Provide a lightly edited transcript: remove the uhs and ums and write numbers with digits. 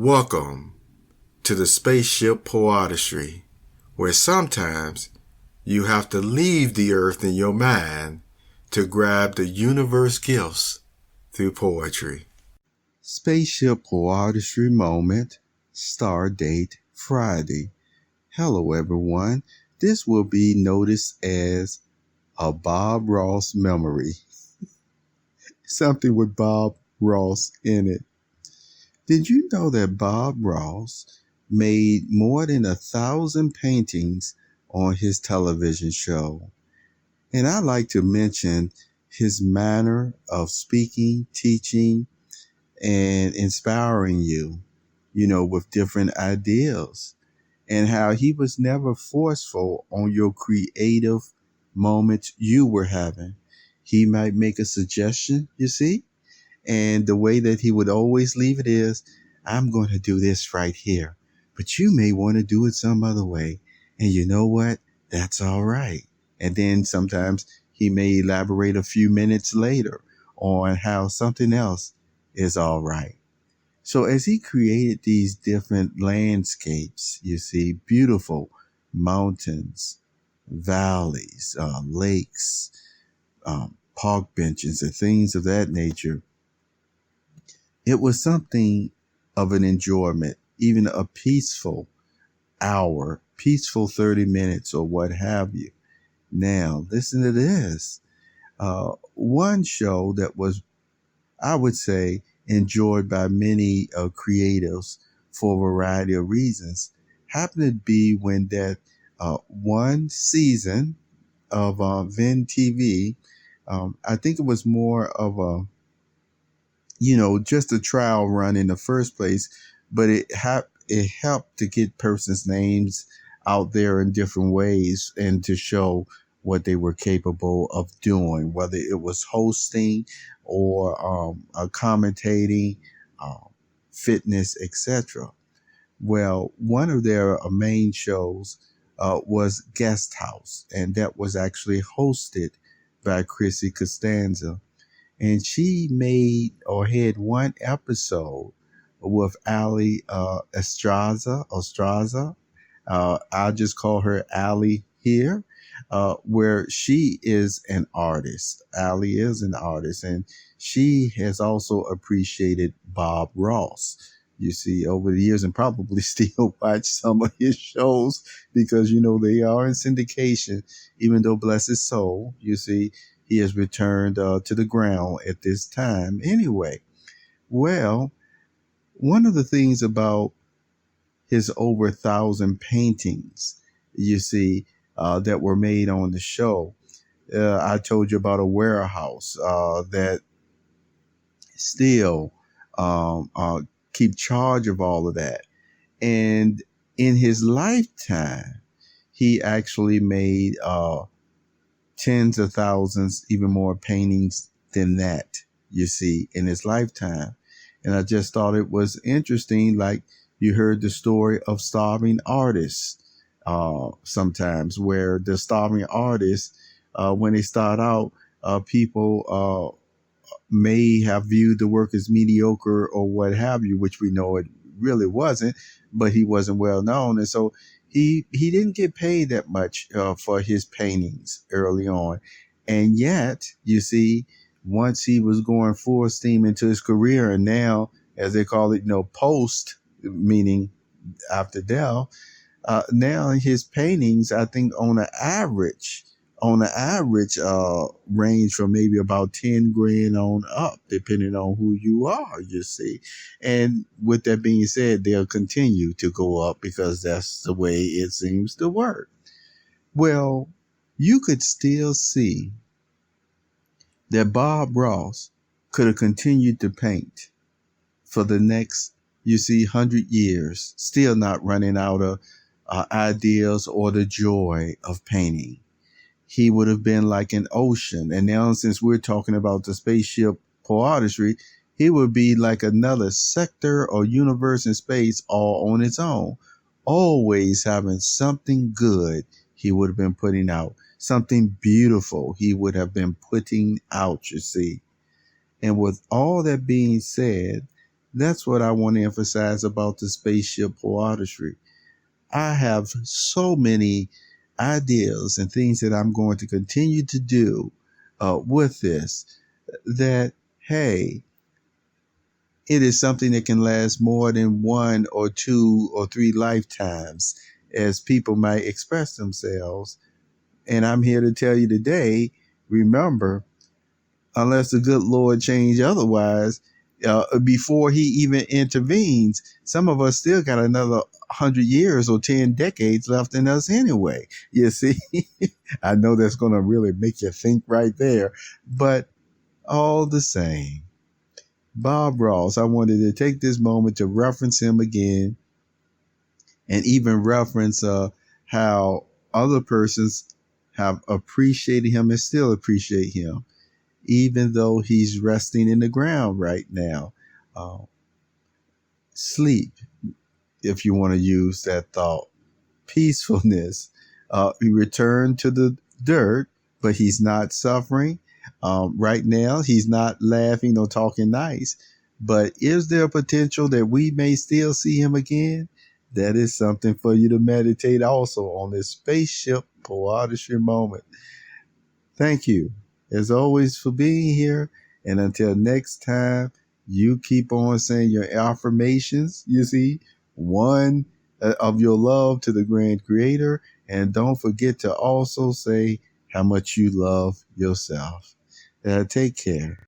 Welcome to the Spaceship Poeartistry, where sometimes you have to leave the earth in your mind to grab the universe gifts through poetry. Spaceship Poeartistry moment, star date Friday. Hello everyone. This will be noticed as a Bob Ross memory. Something with Bob Ross in it. Did you know that Bob Ross made more than 1,000 paintings on his television show? And I like to mention his manner of speaking, teaching, and inspiring you, with different ideas, and how he was never forceful on your creative moments you were having. He might make a suggestion, you see, and the way that he would always leave it is, I'm going to do this right here, but you may want to do it some other way. And you know what? That's all right. And then sometimes he may elaborate a few minutes later on how something else is all right. So as he created these different landscapes, you see, beautiful mountains, valleys, lakes, park benches, and things of that nature, it was something of an enjoyment, even a peaceful hour, peaceful 30 minutes or what have you. Now, listen to this. One show that was, I would say, enjoyed by many creatives for a variety of reasons happened to be when that one season of Vin TV, I think it was more of a, just a trial run in the first place, but it helped to get persons' names out there in different ways and to show what they were capable of doing, whether it was hosting or commentating, fitness, etc. Well, one of their main shows was Guest House, and that was actually hosted by Chrissy Costanza. And she made or had one episode with Ali Estraza. I'll just call her Ali here, where she is an artist. Ali is an artist, and she has also appreciated Bob Ross, you see, over the years, and probably still watch some of his shows because, they are in syndication, even though, bless his soul, you see, he has returned to the ground at this time. Anyway, well, one of the things about his over 1,000 paintings, you see, that were made on the show, I told you about a warehouse that still keep charge of all of that. And in his lifetime, he actually made tens of thousands, even more paintings than that, you see, in his lifetime. And I just thought it was interesting, like you heard the story of starving artists sometimes, where the starving artists, when they start out, people may have viewed the work as mediocre or what have you, which we know it really wasn't, but he wasn't well known. And so he didn't get paid that much for his paintings early on. And yet, you see, once he was going full steam into his career, and now, as they call it, post, meaning after death, now his paintings, I think on an average, range from maybe about 10 grand on up, depending on who you are, you see. And with that being said, they'll continue to go up because that's the way it seems to work. Well, you could still see that Bob Ross could have continued to paint for the next, 100 years, still not running out of ideas or the joy of painting. He would have been like an ocean. And now, since we're talking about the Spaceship Poeartistry, he would be like another sector or universe in space all on its own, always having something good he would have been putting out, something beautiful he would have been putting out, you see. And with all that being said, That's what I want to emphasize about the Spaceship Poeartistry. I have so many ideas and things that I'm going to continue to do with this that, hey, it is something that can last more than 1 or 2 or 3 lifetimes, as people might express themselves. And I'm here to tell you today, remember, unless the good Lord change otherwise, before he even intervenes, some of us still got another 100 years or 10 decades left in us anyway. You see, I know that's going to really make you think right there, but all the same, Bob Ross, I wanted to take this moment to reference him again and even reference how other persons have appreciated him and still appreciate him, even though he's resting in the ground right now. Sleep, if you want to use that thought. Peacefulness. He returned to the dirt, but he's not suffering. Right now, he's not laughing or talking nice. But is there a potential that we may still see him again? That is something for you to meditate also on this Spaceship Poeartistry moment. Thank you, as always, for being here. And until next time, you keep on saying your affirmations, you see, one of your love to the grand creator. And don't forget to also say how much you love yourself. Take care.